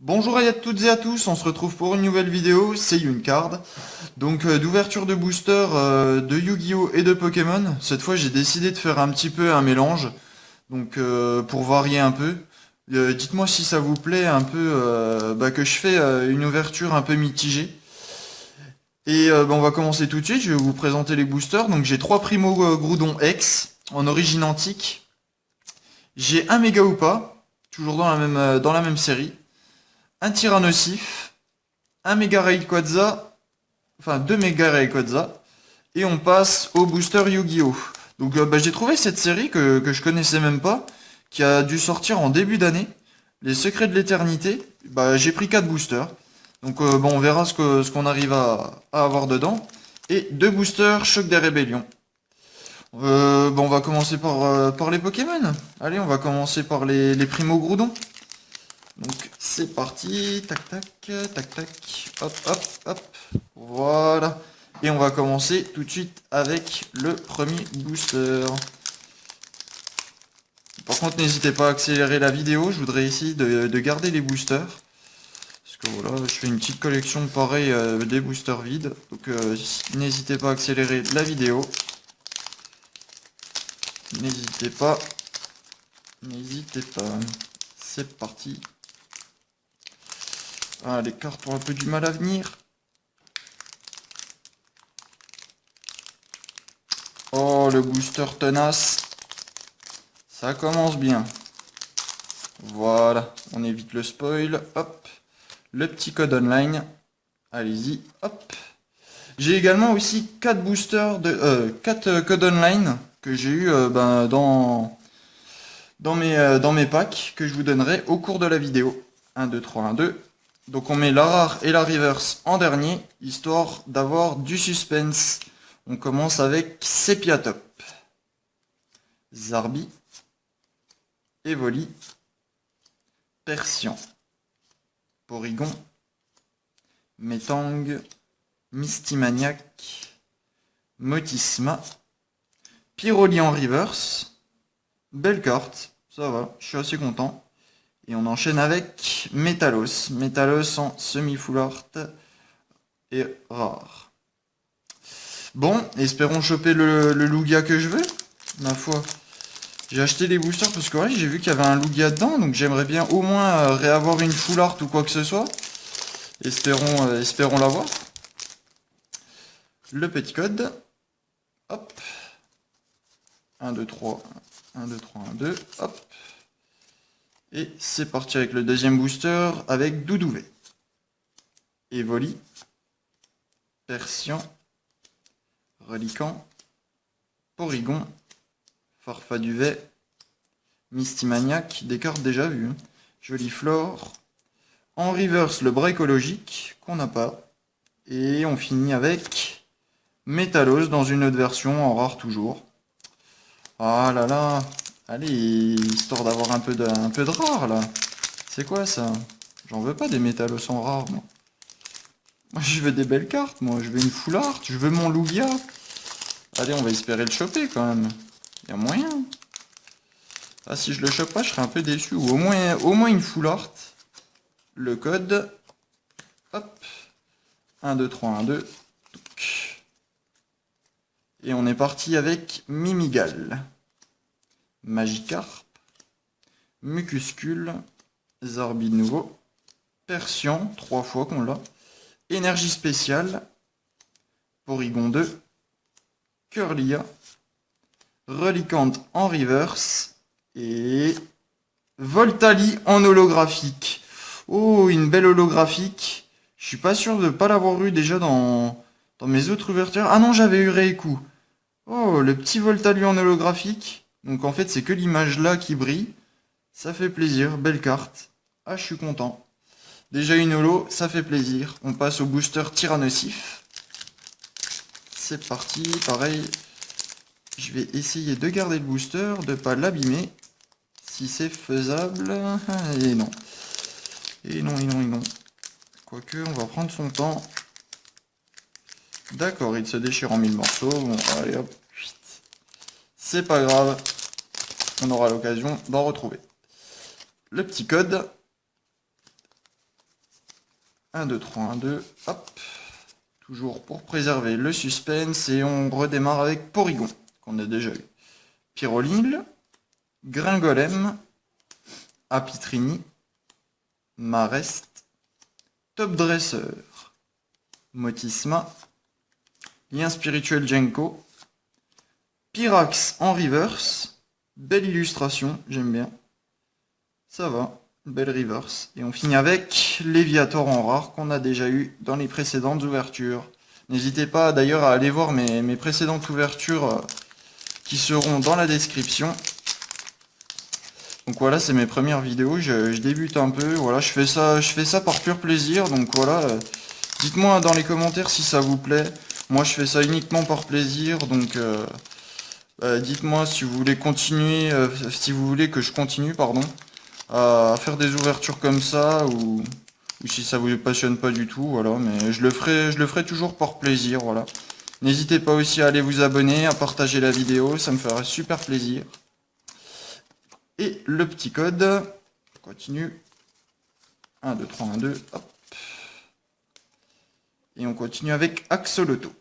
Bonjour à toutes et à tous, on se retrouve pour une nouvelle vidéo, c'est Yuncard. Donc d'ouverture de booster de Yu-Gi-Oh et de Pokémon. Cette fois j'ai décidé de faire un petit peu un mélange, donc pour varier un peu. Dites-moi si ça vous plaît un peu que je fais une ouverture un peu mitigée. Et on va commencer tout de suite, je vais vous présenter les boosters. Donc j'ai trois Primo Groudon X en origine antique. J'ai un Mega Hoopa, toujours dans la même série. Un Tyrannosif, un Mega Rayquaza, enfin deux Mega Rayquaza, et on passe au booster Yu-Gi-Oh! Donc j'ai trouvé cette série que je connaissais même pas, qui a dû sortir en début d'année, Les Secrets de l'Éternité. J'ai pris 4 boosters, donc on verra ce qu'on arrive à avoir dedans. Et deux boosters Choc des Rébellions. On va commencer par les Pokémon. Allez, on va commencer par les Primo Groudon. Donc c'est parti, tac tac, tac tac, hop hop hop, voilà. Et on va commencer tout de suite avec le premier booster. Par contre n'hésitez pas à accélérer la vidéo, je voudrais essayer de garder les boosters. Parce que voilà, je fais une petite collection pareille des boosters vides. Donc n'hésitez pas à accélérer la vidéo. N'hésitez pas, n'hésitez pas. C'est parti. Ah, les cartes ont un peu du mal à venir. Oh, le booster tenace. Ça commence bien. Voilà, on évite le spoil. Hop. Le petit code online. Allez-y. Hop. J'ai également aussi 4 boosters de 4 codes online que j'ai eu dans mes packs que je vous donnerai au cours de la vidéo. 1, 2, 3, 1, 2. Donc on met la rare et la reverse en dernier, histoire d'avoir du suspense. On commence avec Sepiatop, Zarbi, Evoli, Persian, Porygon, Metang, Mistimaniac, Motisma, Pyroli en reverse. Belle carte, ça va, je suis assez content. Et on enchaîne avec Metalos. Metalos en semi-full art et rare. Bon, espérons choper le Lugia que je veux. Ma foi. J'ai acheté les boosters parce que ouais, j'ai vu qu'il y avait un Lugia dedans, donc j'aimerais bien au moins réavoir une full art ou quoi que ce soit. Espérons l'avoir. Le petit code. Hop. 1, 2, 3. 1, 2, 3, 1, 2. Hop. Et c'est parti avec le deuxième booster avec Doudouvet. Evoli. Persian. Reliquant. Porygon. Farfaduvet. Mistimaniac. Des cartes déjà vues. Jolie flore. En reverse, le bras écologique, qu'on n'a pas. Et on finit avec Metalos dans une autre version, en rare toujours. Ah là là. Allez, histoire d'avoir un peu de rare là. C'est quoi ça? J'en veux pas des Metalos en rare, moi. Moi je veux des belles cartes, moi. Je veux une full art, je veux mon Lugia. Allez, on va espérer le choper quand même. Y a moyen. Ah, si je le chope pas, je serais un peu déçu. Ou au moins une full art. Le code. Hop. 1, 2, 3, 1, 2. Et on est parti avec Mimigal. Magikarp. Mucuscule. Zarbi de nouveau. Persian, 3 fois qu'on l'a. Énergie spéciale. Porygon 2. Curlia. Reliquante en reverse. Et Voltali en holographique. Oh, une belle holographique. Je suis pas sûr de ne pas l'avoir eu déjà dans mes autres ouvertures. Ah non, j'avais eu Reiku. Oh, le petit Voltali en holographique. Donc en fait, c'est que l'image là qui brille. Ça fait plaisir, belle carte. Ah, je suis content. Déjà une holo, ça fait plaisir. On passe au booster Tyrannosif. C'est parti, pareil. Je vais essayer de garder le booster, de pas l'abîmer. Si c'est faisable. Et non. Et non, et non, et non. Quoique, on va prendre son temps. D'accord, il se déchire en 1000 morceaux. Bon, allez hop. C'est pas grave. On aura l'occasion d'en retrouver. Le petit code. 1, 2, 3, 1, 2, hop. Toujours pour préserver le suspense. Et on redémarre avec Porygon, qu'on a déjà eu. Pyrolingle, Gringolem, Apitrini, Marest, Top Dresseur, Motisma, Lien Spirituel Jenko, Pyrax en reverse, belle illustration, j'aime bien. Ça va, belle reverse. Et on finit avec Léviator en rare qu'on a déjà eu dans les précédentes ouvertures. N'hésitez pas d'ailleurs à aller voir mes précédentes ouvertures qui seront dans la description. Donc voilà, c'est mes premières vidéos, je débute un peu, voilà, je fais ça par pur plaisir, donc voilà, dites-moi dans les commentaires si ça vous plaît. Moi je fais ça uniquement par plaisir, donc dites-moi si vous voulez continuer, si vous voulez que je continue, pardon, à faire des ouvertures comme ça, ou si ça vous passionne pas du tout, voilà, mais je le ferai toujours par plaisir, voilà. N'hésitez pas aussi à aller vous abonner, à partager la vidéo, ça me ferait super plaisir. Et le petit code, on continue, 1, 2, 3, 1, 2, hop. Et on continue avec Axoloto,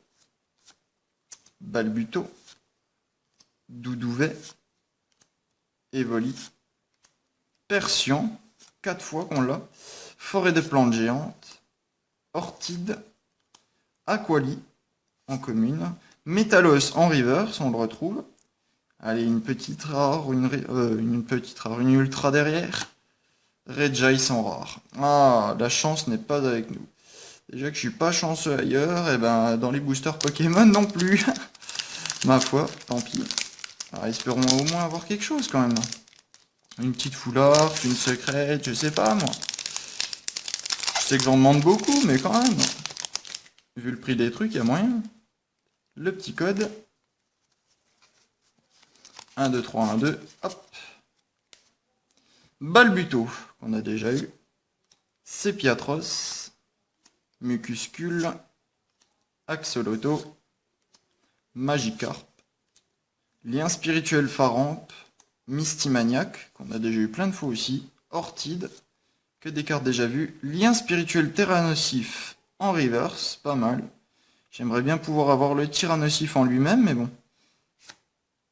Balbuto, Doudouvet, Evoli, Persian, 4 fois qu'on l'a, Forêt de plantes géantes, Orchide, Aquali en commune, Métalos en reverse, on le retrouve. Allez, une petite rare, une ultra derrière. Regice en rare. Ah, la chance n'est pas avec nous. Déjà que je suis pas chanceux ailleurs, et ben dans les boosters Pokémon non plus. Ma foi, tant pis. Alors espérons au moins avoir quelque chose quand même. Une petite foulard, une secrète, je sais pas moi. Je sais que j'en demande beaucoup, mais quand même. Vu le prix des trucs, il y a moyen. Le petit code. 1, 2, 3, 1, 2, hop. Balbuto, qu'on a déjà eu. Sepiatros. Mucuscule. Axoloto. Magikarp. Lien spirituel Faramp. Mystymaniac, qu'on a déjà eu plein de fois aussi. Orchide. Que des cartes déjà vues. Lien spirituel Tyrannosif en reverse, pas mal. J'aimerais bien pouvoir avoir le Tyrannosif en lui-même, mais bon.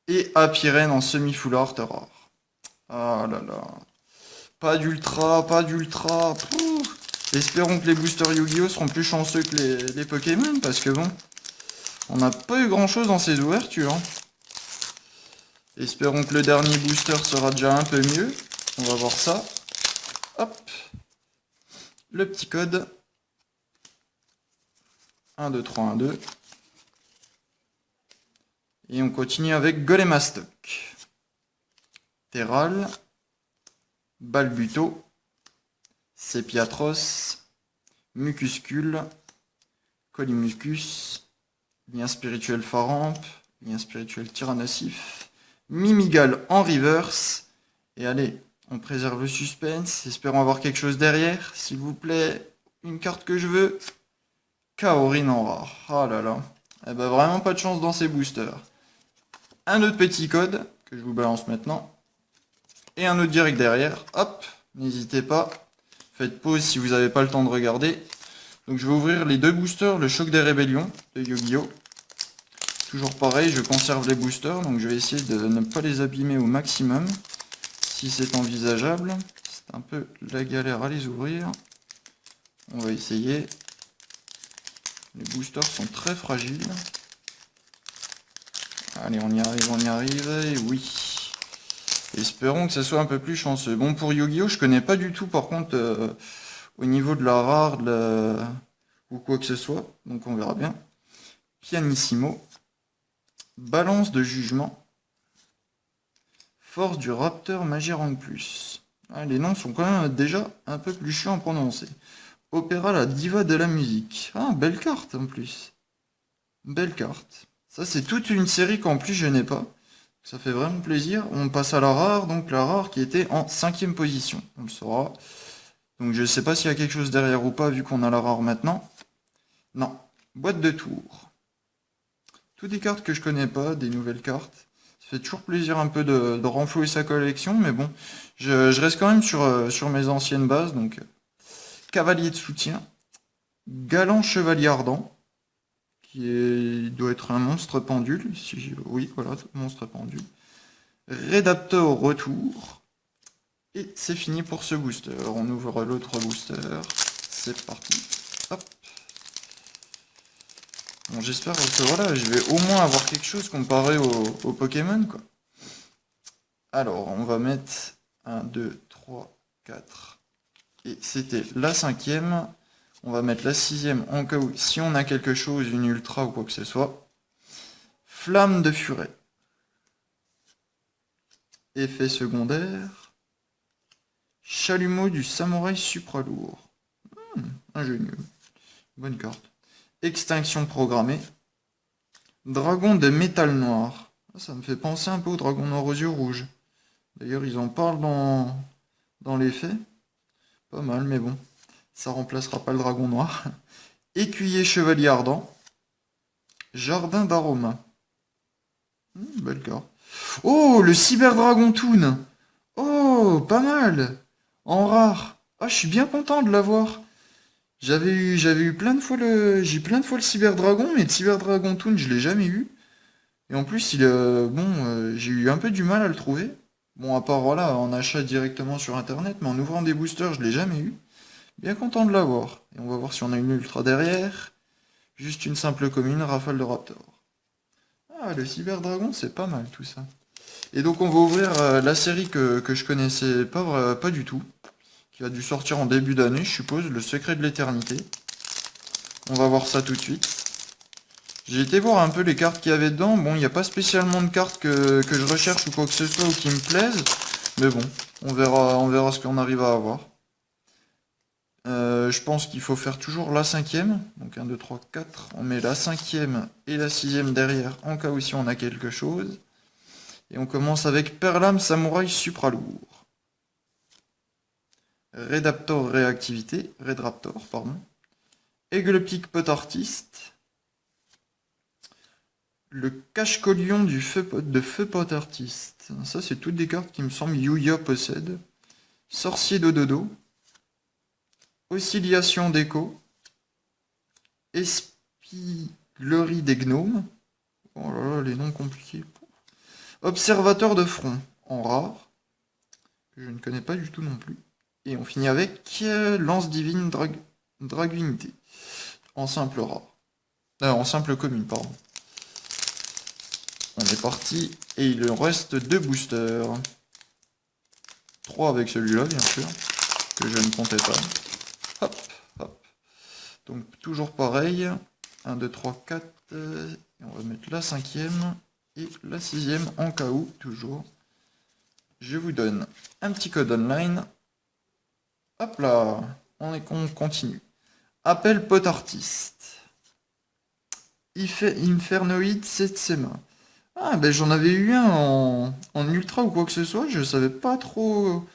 Et Apirène en semi-foulard rare. Ah là là. Pas d'ultra, pas d'ultra. Espérons que les boosters Yu-Gi-Oh seront plus chanceux que les Pokémon, parce que bon, on n'a pas eu grand chose dans ces ouvertures. Hein. Espérons que le dernier booster sera déjà un peu mieux. On va voir ça. Hop. Le petit code. 1, 2, 3, 1, 2. Et on continue avec Golemastoc. Terral. Balbuto. Sepiatros. Mucuscule. Colimucus. Lien spirituel Faramp. Lien spirituel Tyrannosif. Mimigal en reverse. Et allez, on préserve le suspense. Espérons avoir quelque chose derrière. S'il vous plaît, une carte que je veux. Kaorin en rare. Ah là là. Eh ben vraiment pas de chance dans ces boosters. Un autre petit code que je vous balance maintenant. Et un autre direct derrière. Hop, n'hésitez pas. Faites pause si vous n'avez pas le temps de regarder. Donc je vais ouvrir les deux boosters, le choc des rébellions de Yu-Gi-Oh! Toujours pareil, je conserve les boosters, donc je vais essayer de ne pas les abîmer au maximum. Si c'est envisageable. C'est un peu la galère à les ouvrir. On va essayer. Les boosters sont très fragiles. Allez, on y arrive, et oui. Espérons que ça soit un peu plus chanceux. Bon, pour Yu-Gi-Oh, je connais pas du tout, par contre, au niveau de la rare, ou quoi que ce soit. Donc on verra bien. Pianissimo. Balance de jugement. Force du Raptor Magirank Plus. Ah, les noms sont quand même déjà un peu plus chiants à prononcer. Opéra la diva de la musique. Ah, belle carte en plus. Belle carte. Ça, c'est toute une série qu'en plus je n'ai pas. Ça fait vraiment plaisir. On passe à la rare, donc la rare qui était en 5e position. On le saura. Donc je ne sais pas s'il y a quelque chose derrière ou pas, vu qu'on a la rare maintenant. Non. Boîte de tour. Toutes des cartes que je connais pas, des nouvelles cartes. Ça fait toujours plaisir un peu de renflouer sa collection, mais bon. Je reste quand même sur mes anciennes bases, donc... Cavalier de soutien. Galant Chevalier Ardent, il doit être un monstre pendule. Oui, voilà, monstre pendule. Redaptor au retour. Et c'est fini pour ce booster. On ouvre l'autre booster. C'est parti. Hop. Bon, j'espère que voilà, je vais au moins avoir quelque chose comparé au Pokémon, quoi. Alors, on va mettre 1, 2, 3, 4. Et c'était la 5e. On va mettre la 6e en cas où, si on a quelque chose, une ultra ou quoi que ce soit. Flamme de furet. Effet secondaire. Chalumeau du samouraï supralourd. Ingénieux. Bonne carte. Extinction programmée. Dragon de métal noir. Ça me fait penser un peu au dragon noir aux yeux rouges. D'ailleurs, ils en parlent dans les faits. Pas mal, mais bon. Ça remplacera pas le dragon noir. Écuyer chevalier ardent. Jardin d'aroma. Belle carte. Oh, le cyberdragon Toon. Oh, pas mal. En rare. Ah, je suis bien content de l'avoir. J'avais eu plein de fois j'ai plein de fois le cyberdragon, mais le cyberdragon Toon, je l'ai jamais eu. Et en plus, j'ai eu un peu du mal à le trouver. Bon, à part voilà, en achat directement sur internet, mais en ouvrant des boosters, je l'ai jamais eu. Bien content de l'avoir. Et on va voir si on a une ultra derrière. Juste une simple commune, rafale de raptor. Ah, le cyberdragon, c'est pas mal tout ça. Et donc on va ouvrir la série que je connaissais pas du tout, qui a dû sortir en début d'année, je suppose, le secret de l'éternité. On va voir ça tout de suite. J'ai été voir un peu les cartes qu'il y avait dedans. Bon, il n'y a pas spécialement de cartes que je recherche ou quoi que ce soit ou qui me plaisent. Mais bon, on verra ce qu'on arrive à avoir. Je pense qu'il faut faire toujours la 5e. Donc 1, 2, 3, 4. On met la 5e et la 6e derrière en cas où si on a quelque chose. Et on commence avec Perlam Samouraï Supralourd. Redaptor Réactivité. Redraptor, pardon. Aigleptic Pot Artiste. Le cache-collion de Feu Pot Artiste. Ça, c'est toutes des cartes qui me semblent Yuya possède. Sorcier Dododo. Oscillation d'écho. Espiglerie des gnomes. Oh là là, les noms compliqués. Observateur de front, en rare. Que je ne connais pas du tout non plus. Et on finit avec Lance Divine Dragunité. En simple rare. En simple commune, pardon. On est parti. Et il en reste 2 boosters. 3 avec celui-là, bien sûr. Que je ne comptais pas. Hop, hop. Donc toujours pareil. 1, 2, 3, 4. Et on va mettre la 5e. Et la 6e en cas où, toujours. Je vous donne un petit code online. Hop là. On continue. Appel Pot Artiste. Infernoïde Setsema. Ah, ben j'en avais eu un en ultra ou quoi que ce soit, je savais pas trop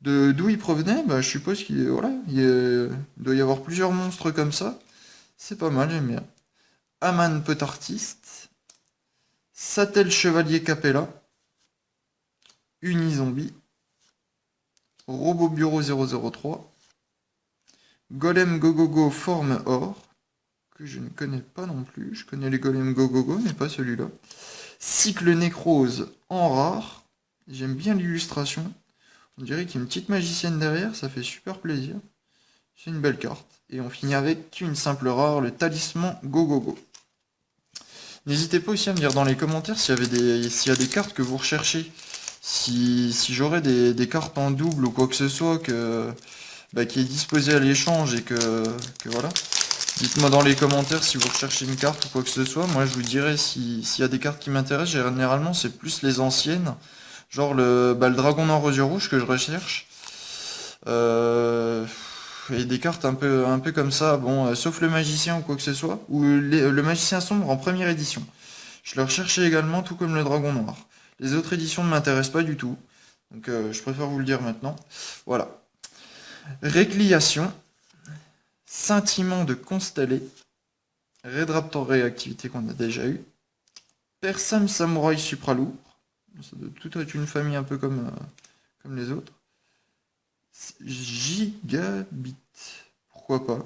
d'où il provenait. Bah, je suppose qu'il doit y avoir plusieurs monstres comme ça. C'est pas mal, j'aime bien. Aman Pot Artiste. Satel Chevalier Capella. Unizombie. Robot Bureau 003. Golem Gogogo Forme Or. Que je ne connais pas non plus. Je connais les Golem Gogogo, mais pas celui-là. Cycle Nécrose en rare. J'aime bien l'illustration. On dirait qu'il y a une petite magicienne derrière, ça fait super plaisir. C'est une belle carte. Et on finit avec une simple rare, le talisman Gogogo. N'hésitez pas aussi à me dire dans les commentaires s'il y a des cartes que vous recherchez. Si j'aurais des cartes en double ou quoi que ce soit qui est disposé à l'échange et que voilà. Dites-moi dans les commentaires si vous recherchez une carte ou quoi que ce soit. Moi, je vous dirai s'il y a des cartes qui m'intéressent. Généralement, c'est plus les anciennes. Genre le dragon noir aux yeux rouges que je recherche. Et des cartes un peu comme ça. Bon, sauf le magicien ou quoi que ce soit. Ou le magicien sombre en première édition. Je le recherchais également, tout comme le dragon noir. Les autres éditions ne m'intéressent pas du tout. Donc, je préfère vous le dire maintenant. Voilà. Récliation. Scintillement de Constellé. Redraptor Réactivité qu'on a déjà eu. Persam Samouraï Supralourd. Ça doit tout être une famille un peu comme les autres. Gigabit. Pourquoi pas.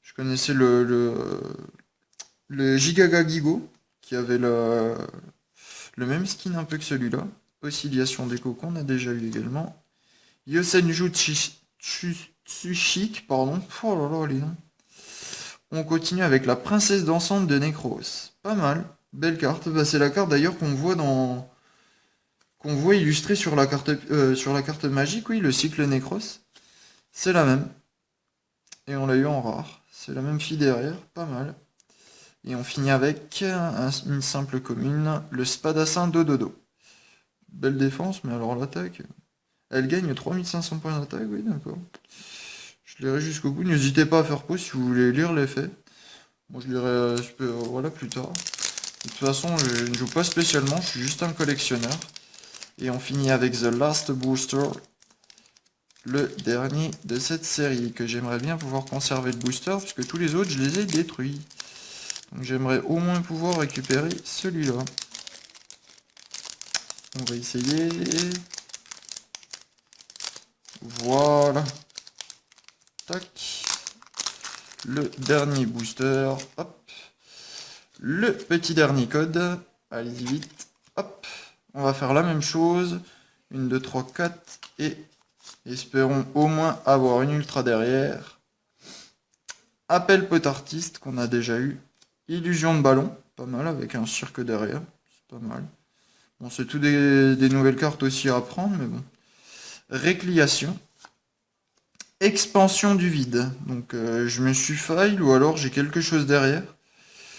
Je connaissez le Gigaga Gigo, qui avait le même skin un peu que celui-là. Oscillation des cocons, on a déjà eu également. Yosenju Tsushik, pardon. Oh là là, les noms. On continue avec la princesse dansante de Necros. Pas mal. Belle carte. Bah, c'est la carte d'ailleurs qu'on voit illustrée sur la carte magique, oui, le cycle Necros. C'est la même. Et on l'a eu en rare. C'est la même fille derrière. Pas mal. Et on finit avec une simple commune, le Spadassin Dododo. Belle défense, mais alors l'attaque... Elle gagne 3500 points d'attaque, oui, d'accord. Je lirai jusqu'au bout. N'hésitez pas à faire pause si vous voulez lire les faits. Moi, je lirai voilà, plus tard. De toute façon, je ne joue pas spécialement, je suis juste un collectionneur. Et on finit avec The Last Booster, le dernier de cette série, que j'aimerais bien pouvoir conserver le booster, puisque tous les autres, je les ai détruits. Donc j'aimerais au moins pouvoir récupérer celui-là. On va essayer. Voilà. Tac. Le dernier booster. Hop. Le petit dernier code. Allez-y vite. Hop. On va faire la même chose. 1, 2, 3, 4. Et espérons au moins avoir une ultra derrière. Appel potartiste qu'on a déjà eu. Illusion de ballon. Pas mal avec un cirque derrière. C'est pas mal. Bon, c'est tout des nouvelles cartes aussi à apprendre, mais bon. Récliation. Expansion du vide. Donc je me suis fail ou alors j'ai quelque chose derrière.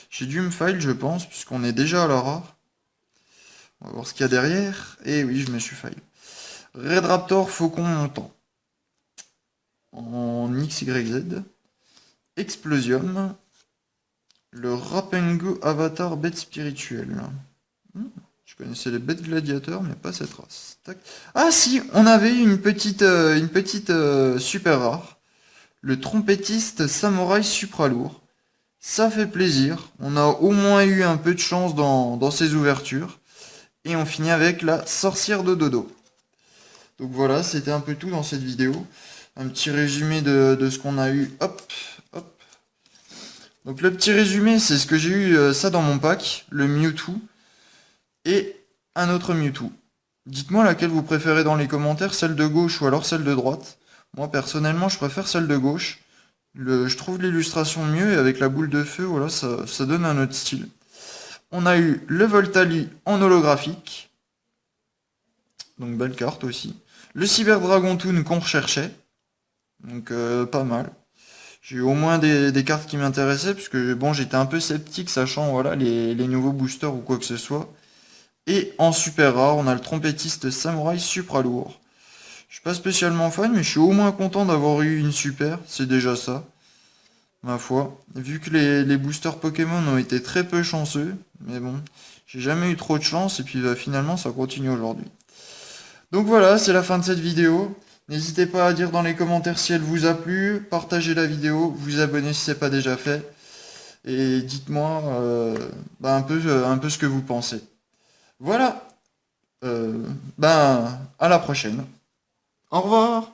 J'ai dû me fail, je pense, puisqu'on est déjà à la rare. On va voir ce qu'il y a derrière. Et oui, je me suis fail. Red Raptor Faucon montant. En XYZ. Explosium. Le Rapengo Avatar bête spirituelle. Je connaissais les bêtes gladiateurs, mais pas cette race. Tac. Ah si, on avait une petite super rare. Le trompettiste samouraï supralourd. Ça fait plaisir. On a au moins eu un peu de chance dans ces ouvertures. Et on finit avec la sorcière de dodo. Donc voilà, c'était un peu tout dans cette vidéo. Un petit résumé de ce qu'on a eu. Hop, hop. Donc le petit résumé, c'est ce que j'ai eu ça dans mon pack. Le Mewtwo. Et un autre Mewtwo. Dites-moi laquelle vous préférez dans les commentaires, celle de gauche ou alors celle de droite. Moi personnellement je préfère celle de gauche. Je trouve l'illustration mieux et avec la boule de feu, voilà, ça donne un autre style. On a eu le Voltali en holographique. Donc belle carte aussi. Le Cyber Dragon Toon qu'on recherchait. Donc pas mal. J'ai eu au moins des cartes qui m'intéressaient, puisque bon, j'étais un peu sceptique sachant voilà, les nouveaux boosters ou quoi que ce soit. Et en super rare, on a le trompettiste samouraï supra lourd. Je suis pas spécialement fan, mais je suis au moins content d'avoir eu une super, c'est déjà ça. Ma foi. Vu que les boosters Pokémon ont été très peu chanceux, mais bon, j'ai jamais eu trop de chance, et puis finalement ça continue aujourd'hui. Donc voilà, c'est la fin de cette vidéo. N'hésitez pas à dire dans les commentaires si elle vous a plu, partagez la vidéo, vous abonnez si ce n'est pas déjà fait, et dites-moi un peu ce que vous pensez. Voilà. À la prochaine. Au revoir.